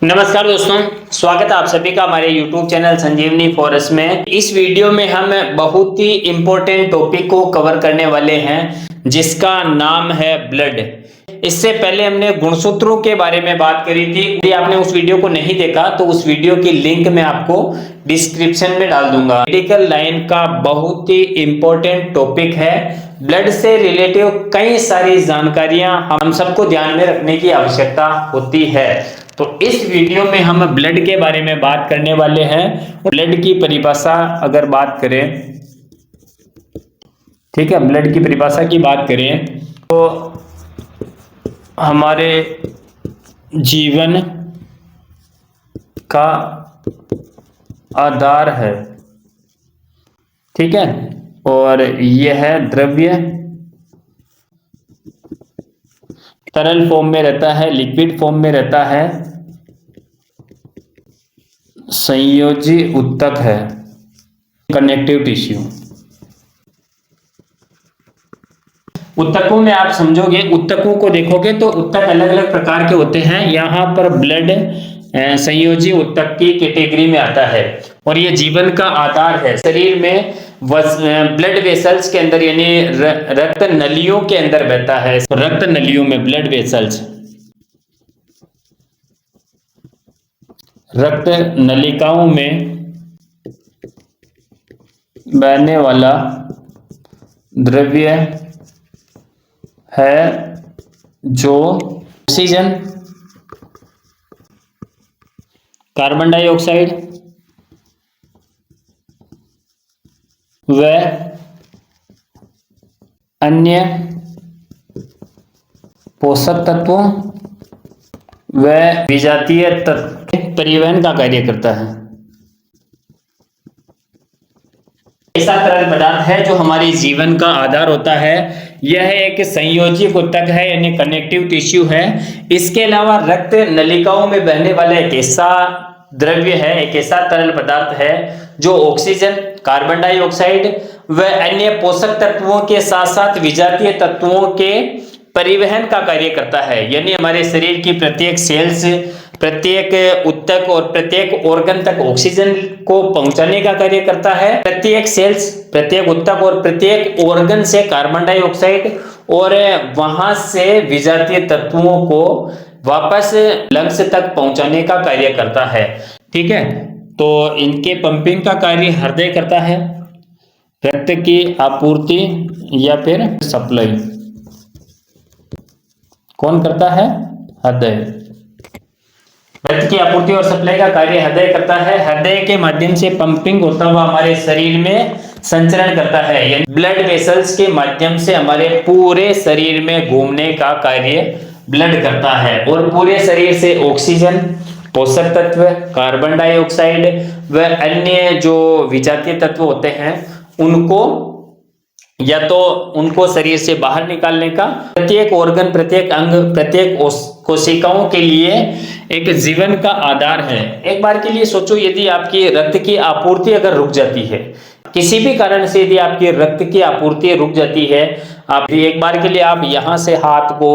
नमस्कार दोस्तों, स्वागत है आप सभी का हमारे YouTube चैनल संजीवनी फॉरेस्ट में। इस वीडियो में हम बहुत ही इम्पोर्टेंट टॉपिक को कवर करने वाले हैं जिसका नाम है ब्लड। इससे पहले हमने गुणसूत्रों के बारे में बात करी थी। यदि आपने उस वीडियो को नहीं देखा तो उस वीडियो की लिंक मैं आपको डिस्क्रिप्शन में डाल दूंगा। मेडिकल लाइन का बहुत ही इम्पोर्टेंट टॉपिक है। ब्लड से रिलेटिव कई सारी जानकारियां हम सबको ध्यान में रखने की आवश्यकता होती है। तो इस वीडियो में हम ब्लड के बारे में बात करने वाले हैं। ब्लड की परिभाषा अगर बात करें, ठीक है, ब्लड की परिभाषा की बात करें तो हमारे जीवन का आधार है, ठीक है, और यह द्रव्य तरल फॉर्म में रहता है, लिक्विड फॉर्म में रहता है, संयोजी ऊतक है, कनेक्टिव टिश्यू। ऊतकों में आप समझोगे, ऊतकों को देखोगे तो ऊतक अलग अलग प्रकार के होते हैं। यहाँ पर ब्लड संयोजी ऊतक की कैटेगरी में आता है और ये जीवन का आधार है। शरीर में ब्लड वेसल्स के अंदर यानी रक्त नलियों के अंदर बहता है। रक्त नलियों में ब्लड वेसल्स, रक्त नलिकाओं में बहने वाला द्रव्य है जो ऑक्सीजन, कार्बन डाइऑक्साइड व अन्य पोषक तत्वों व विजातीय तत्व परिवहन का कार्य करता है। ऐसा तरल पदार्थ है जो हमारे जीवन का आधार होता है। यह एक संयोजी ऊतक है यानी कनेक्टिव टिश्यू है। इसके अलावा रक्त नलिकाओं में बहने वाला एक ऐसा द्रव्य है, एक ऐसा तरल पदार्थ है जो ऑक्सीजन, कार्बन डाइऑक्साइड व अन्य पोषक तत्वों के साथ साथ विजातीय तत्वों के परिवहन का कार्य करता है। यानी हमारे शरीर की प्रत्येक सेल्स, प्रत्येक ऊतक और प्रत्येक ऑर्गन तक ऑक्सीजन को पहुंचाने का कार्य करता है। प्रत्येक सेल्स, प्रत्येक ऊतक और प्रत्येक ऑर्गन से कार्बन डाइऑक्साइड और वहां से विजातीय तत्वों को वापस लंग्स तक पहुंचाने का कार्य करता है, ठीक है। तो इनके पंपिंग का कार्य हृदय करता है, रक्त की आपूर्ति या फिर सप्लाई कौन करता है? हृदय। रक्त की आपूर्ति और सप्लाई का कार्य हृदय करता है। हृदय के माध्यम से पंपिंग होता हुआ हमारे शरीर में संचरण करता है, यानी ब्लड वेसल्स के माध्यम से हमारे पूरे शरीर में घूमने का कार्य ब्लड करता है और पूरे शरीर से ऑक्सीजन, पोषक तत्व, कार्बन डाइऑक्साइड व अन्य जो विजातीय तत्व होते हैं उनको या तो उनको शरीर से बाहर निकालने का, प्रत्येक ऑर्गन, प्रत्येक अंग, प्रत्येक कोशिकाओं के लिए एक जीवन का आधार है। एक बार के लिए सोचो, यदि आपकी रक्त की आपूर्ति अगर रुक जाती है, किसी भी कारण से यदि आपकी रक्त की आपूर्ति रुक जाती है, आप एक बार के लिए आप यहां से हाथ को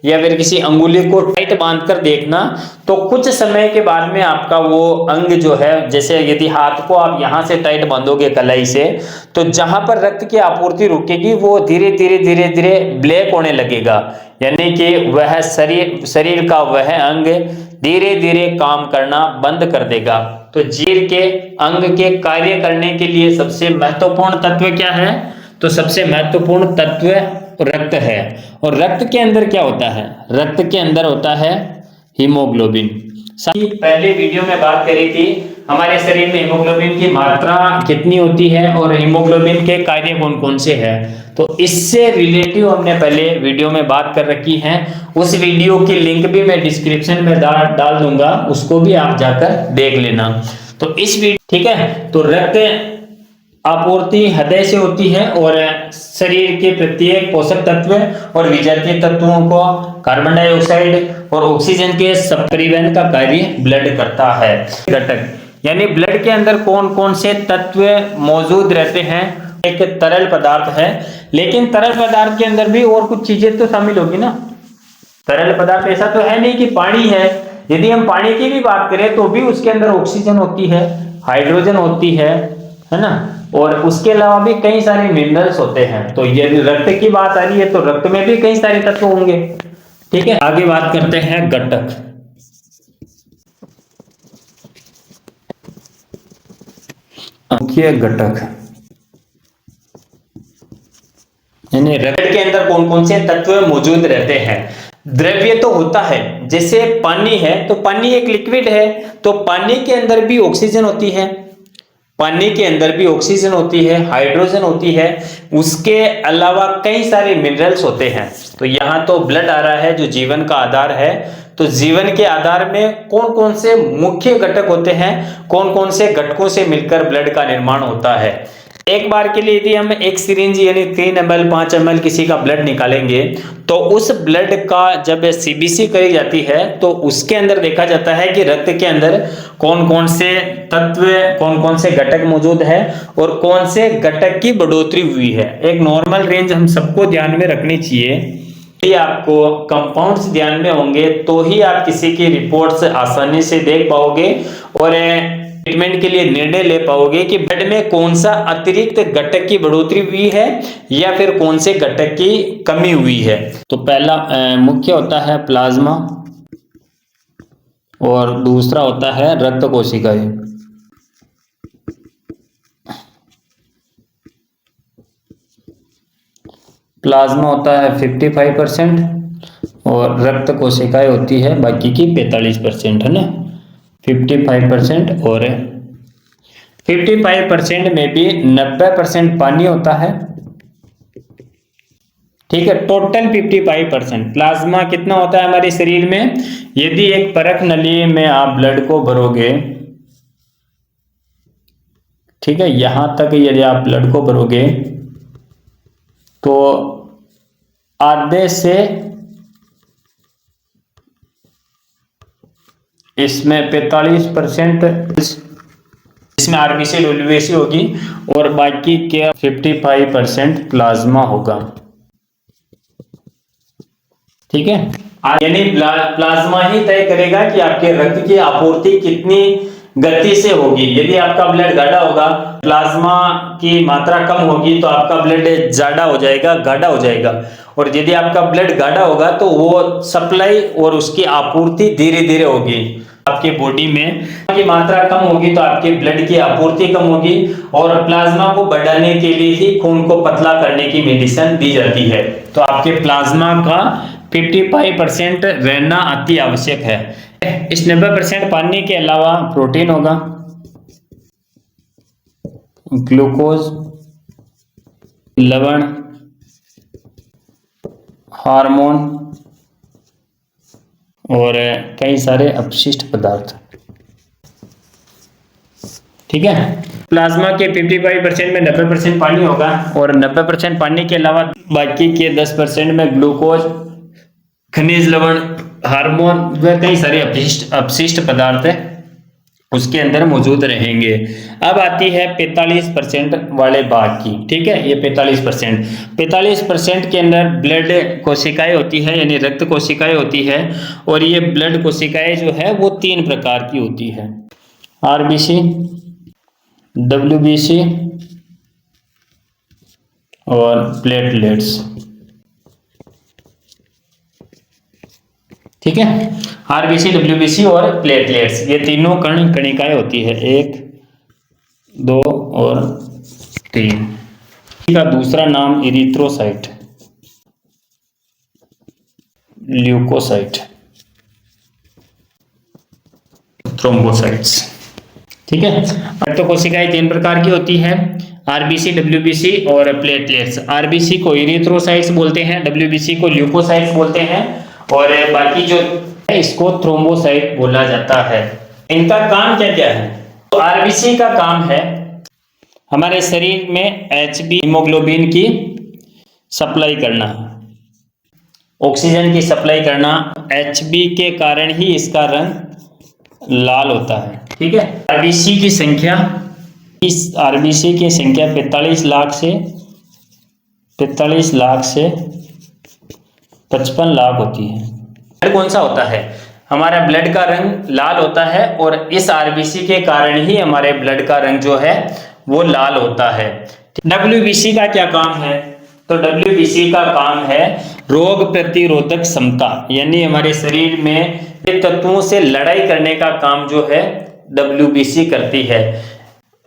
या फिर किसी अंगुली को टाइट बांधकर देखना, तो कुछ समय के बाद में आपका वो अंग जो है, जैसे यदि हाथ को आप यहां से टाइट बांधोगे कलाई से, तो जहां पर रक्त की आपूर्ति रुकेगी वो धीरे धीरे धीरे धीरे ब्लैक होने लगेगा, यानी कि वह शरीर का वह अंग धीरे धीरे काम करना बंद कर देगा। तो शरीर के अंग के कार्य करने के लिए सबसे महत्वपूर्ण तत्व क्या है? तो सबसे महत्वपूर्ण तत्व रक्त है। और रक्त के अंदर क्या होता है? रक्त के अंदर होता है हीमोग्लोबिन। पहले वीडियो में बात करी थी हमारे शरीर में हीमोग्लोबिन की मात्रा कितनी होती है और हीमोग्लोबिन के कार्य कौन कौन से हैं, तो इससे रिलेटिव हमने पहले वीडियो में बात कर रखी है। उस वीडियो की लिंक भी मैं डिस्क्रिप्शन में डाल दूंगा, उसको भी आप जाकर देख लेना। तो इस वीडियो, ठीक है, तो रक्त आपूर्ति हृदय से होती है और शरीर के प्रत्येक पोषक तत्व और विजातीय तत्वों को कार्बन डाइऑक्साइड और ऑक्सीजन के परिवहन का कार्य ब्लड करता है। घटक यानी ब्लड के अंदर कौन कौन से तत्व मौजूद रहते हैं? एक तरल पदार्थ है, लेकिन तरल पदार्थ के अंदर भी और कुछ चीजें तो शामिल होगी ना। तरल पदार्थ ऐसा तो है नहीं कि पानी है यदि हम पानी की भी बात करें तो भी उसके अंदर ऑक्सीजन होती है, हाइड्रोजन होती है ना, और उसके अलावा भी कई सारे मिनरल्स होते हैं। तो यदि रक्त की बात आ रही है तो रक्त में भी कई सारे तत्व होंगे। ठीक है, आगे बात करते हैं घटक। मुख्य घटक यानी रक्त के अंदर कौन कौन से तत्व मौजूद रहते हैं। द्रव्य तो होता है, जैसे पानी है तो पानी एक लिक्विड है, तो पानी के अंदर भी ऑक्सीजन होती है, पानी के अंदर भी ऑक्सीजन होती है, हाइड्रोजन होती है, उसके अलावा कई सारे मिनरल्स होते हैं। तो यहाँ तो ब्लड आ रहा है जो जीवन का आधार है। तो जीवन के आधार में कौन कौन से मुख्य घटक होते हैं, कौन कौन से घटकों से मिलकर ब्लड का निर्माण होता है। एक बार के लिए यदि हम एक सिरिंज यानी 3 ml 5 ml किसी का ब्लड निकालेंगे तो उस ब्लड का जब सीबीसी करी जाती है तो उसके अंदर देखा जाता है कि रक्त के अंदर कौन कौन से तत्व, कौन कौन से घटक मौजूद है और कौन से घटक की बढ़ोतरी हुई है। एक नॉर्मल रेंज हम सबको ध्यान में रखनी चाहिए। यदि आपको कंपाउंड्स ध्यान में होंगे तो ही आप किसी की रिपोर्ट्स आसानी से देख पाओगे और ट्रीटमेंट के लिए निर्णय ले पाओगे कि ब्लड में कौन सा अतिरिक्त घटक की बढ़ोतरी हुई है या फिर कौन से घटक की कमी हुई है। तो पहला मुख्य होता है प्लाज्मा और दूसरा होता है रक्त कोशिकाएं। प्लाज्मा होता है 55% और रक्त कोशिकाएं होती है बाकी की 45%, है ना। 55% और 55% में भी 90% पानी होता है। ठीक है, टोटल 55%। प्लाज्मा कितना होता है हमारे शरीर में, यदि एक परख नली में आप ब्लड को भरोगे, ठीक है, यहां तक यदि आप ब्लड को भरोगे तो आधे से इसमें 45% इसमें आरबीसी डब्ल्यूबीसी होगी और बाकी के 55% प्लाज्मा होगा। ठीक है, यानी प्लाज्मा ही तय करेगा कि आपके रक्त की आपूर्ति कितनी गति से होगी। यदि आपका ब्लड गाढ़ा होगा, प्लाज्मा की मात्रा कम होगी तो आपका ब्लड जाड़ा हो जाएगा, गाढ़ा हो जाएगा। और यदि आपका ब्लड गाढ़ा होगा तो वो सप्लाई और उसकी आपूर्ति धीरे धीरे होगी। आपके बॉडी में की मात्रा कम होगी तो आपके ब्लड की आपूर्ति कम होगी और प्लाज्मा को बढ़ाने के लिए ही खून को पतला करने की मेडिसिन दी जाती है। तो आपके प्लाज्मा का 55% रहना अति आवश्यक है। इस 90% पानी के अलावा प्रोटीन होगा, ग्लूकोज, लवण, हार्मोन और कई सारे अपशिष्ट पदार्थ। ठीक है, प्लाज्मा के 55% में 90% पानी होगा और 90% पानी के अलावा बाकी के 10% में ग्लूकोज, खनिज लवण, हार्मोन व कई सारे अपशिष्ट पदार्थ उसके अंदर मौजूद रहेंगे। अब आती है 45% वाले भाग की। ठीक है, ये 45% के अंदर ब्लड कोशिकाएं होती है यानी रक्त कोशिकाएं होती है और ये ब्लड कोशिकाएं जो है वो 3 प्रकार की होती है, आरबीसी, डब्ल्यूबीसी और प्लेटलेट्स। ठीक है, आरबीसी, डब्ल्यूबीसी और प्लेटलेट्स, ये तीनों कण कणिकाएं होती है, 1, 2 और 3। का दूसरा नाम इरिथ्रोसाइट, ल्यूकोसाइट, थ्रोम्बोसाइट्स। ठीक है, रक्त कोशिकाएं 3 प्रकार की होती है, आरबीसी, डब्ल्यूबीसी और प्लेटलेट्स। आरबीसी को इरिथ्रोसाइट्स बोलते हैं, डब्ल्यूबीसी को ल्यूकोसाइट्स बोलते हैं और बाकी जो है इसको थ्रोम्बोसाइट बोला जाता है। इनका काम क्या क्या है? तो आरबीसी का काम है हमारे शरीर में एचबी हीमोग्लोबिन की सप्लाई करना, ऑक्सीजन की सप्लाई करना। एचबी के कारण ही इसका रंग लाल होता है। ठीक है, आरबीसी की संख्या, इस आरबीसी की संख्या 45 लाख से 55 लाख होती है। कौन सा होता है? हमारा ब्लड का रंग लाल होता है और इस आरबीसी के कारण ही हमारे ब्लड का रंग जो है वो लाल होता है। डब्ल्यूबीसी का क्या काम है? तो डब्ल्यूबीसी का काम है रोग प्रतिरोधक क्षमता, यानी हमारे शरीर में तत्वों से लड़ाई करने का काम जो है डब्ल्यूबीसी करती है।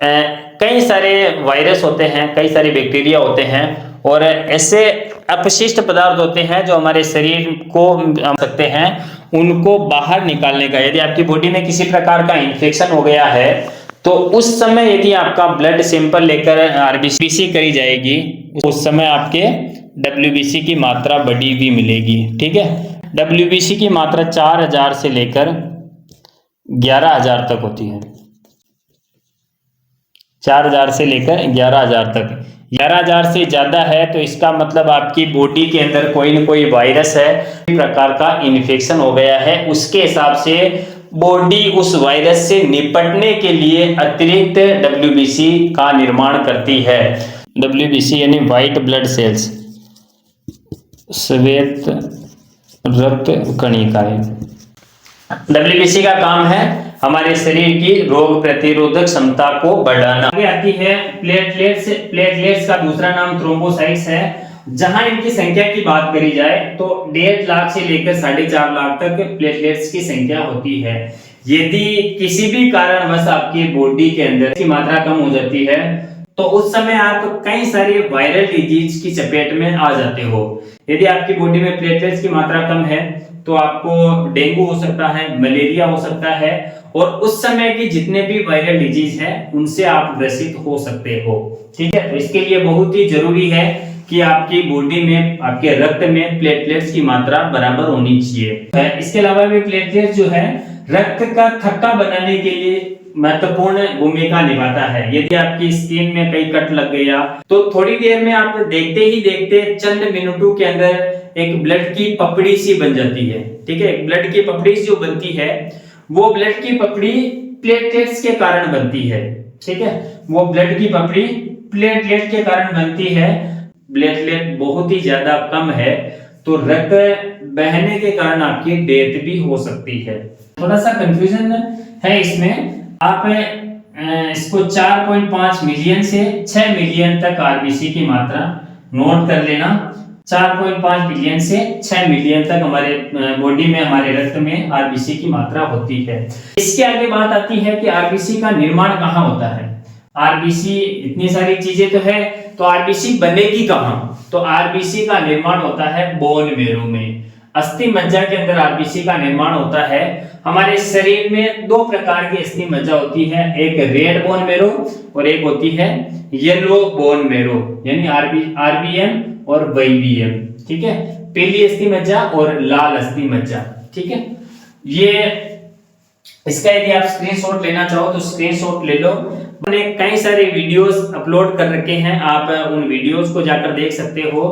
कई सारे वायरस होते हैं, कई सारे बैक्टीरिया होते हैं और ऐसे अपशिष्ट पदार्थ होते हैं जो हमारे शरीर को सकते हैं, उनको बाहर निकालने का, यदि आपकी बॉडी में किसी प्रकार का इन्फेक्शन हो गया है तो उस समय यदि आपका ब्लड सैंपल लेकर आरबीसी करी जाएगी, उस समय आपके डब्ल्यूबीसी की मात्रा बढ़ी हुई मिलेगी। ठीक है, डब्ल्यूबीसी की मात्रा 4000 से लेकर 11000 तक होती है। 4000 से लेकर 11000 तक। 11000 से ज्यादा है तो इसका मतलब आपकी बॉडी के अंदर कोई न कोई वायरस है, किसी प्रकार का इन्फेक्शन हो गया है। उसके हिसाब से बॉडी उस वायरस से निपटने के लिए अतिरिक्त डब्ल्यूबीसी का निर्माण करती है। डब्ल्यूबीसी यानी व्हाइट ब्लड सेल्स, श्वेत रक्त कणिकाएं। डब्ल्यूबीसी का काम है हमारे शरीर की रोग प्रतिरोधक क्षमता को बढ़ाना। आगे आती है प्लेटलेट्स। प्लेटलेट्स का दूसरा नाम थ्रोम्बोसाइट्स है। जहां इनकी संख्या की बात करी जाए तो 1.5 लाख से लेकर 4.5 लाख तक प्लेटलेट्स की संख्या होती है। यदि किसी भी कारणवश आपकी बॉडी के अंदर की मात्रा कम हो जाती है तो उस समय आप कई सारे वायरल डिजीज की चपेट में आ जाते हो। यदि आपकी बॉडी में प्लेटलेट्स की मात्रा कम है तो आपको डेंगू हो सकता है, मलेरिया हो सकता है और उस समय की जितने भी वायरल डिजीज हैं उनसे आप ग्रसित हो सकते हो। ठीक है, तो इसके लिए बहुत ही जरूरी है कि आपकी बॉडी में, आपके रक्त में प्लेटलेट्स की मात्रा बराबर होनी चाहिए। इसके अलावा भी प्लेटलेट्स जो है रक्त का थक्का बनाने के लिए महत्वपूर्ण भूमिका निभाता है। यदि आपकी स्किन में कई कट लग गया तो थोड़ी देर में आप देखते ही देखते चंद मिनटों के अंदर एक ब्लड की पपड़ी सी बन जाती है। ठीक है, ब्लड की पपड़ी जो बनती है वो ब्लड की पपड़ी प्लेटलेट्स के कारण बनती है। ठीक है, वो ब्लड की पपड़ी प्लेटलेट के कारण बनती है। प्लेटलेट बहुत ही ज्यादा कम है तो रक्त बहने के कारण आपकी डेथ भी हो सकती है। थोड़ा सा कंफ्यूजन है इसमें, आप इसको 4.5 मिलियन से 6 मिलियन तक आरबीसी की मात्रा नोट कर लेना। 4.5 मिलियन से 6 मिलियन तक हमारे बॉडी में, हमारे रक्त में आरबीसी की मात्रा होती है। इसके आगे बात आती है कि आरबीसी का निर्माण कहाँ होता है। आरबीसी इतनी सारी चीजें तो है, तो आरबीसी बनेगी कहाँ? तो आरबीसी का निर्माण होता है बोन मैरो में, अस्थि मज्जा के अंदर आरबीसी का निर्माण होता है। हमारे शरीर में 2 प्रकार की अस्थि मज्जा होती है, एक रेड बोन मैरो और एक होती है येलो बोन मैरो, यानी आरबीएम और वाईबीएम। ठीक है, पीली अस्थि मज्जा और लाल अस्थि मज्जा। ठीक है, ये इसका यदि आप स्क्रीनशॉट लेना चाहो तो स्क्रीनशॉट ले लो। मैंने कई सारे वीडियोस अपलोड कर रखे हैं, आप उन वीडियोस को जाकर देख सकते हो।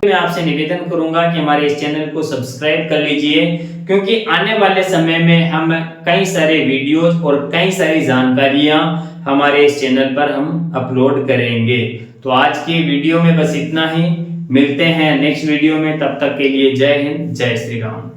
मैं आपसे निवेदन करूंगा कि हमारे इस चैनल को सब्सक्राइब कर लीजिए, क्योंकि आने वाले समय में हम कई सारे वीडियोस और कई सारी जानकारियां हमारे इस चैनल पर हम अपलोड करेंगे। तो आज की वीडियो में बस इतना ही, मिलते हैं नेक्स्ट वीडियो में, तब तक के लिए जय हिंद, जय श्री राम।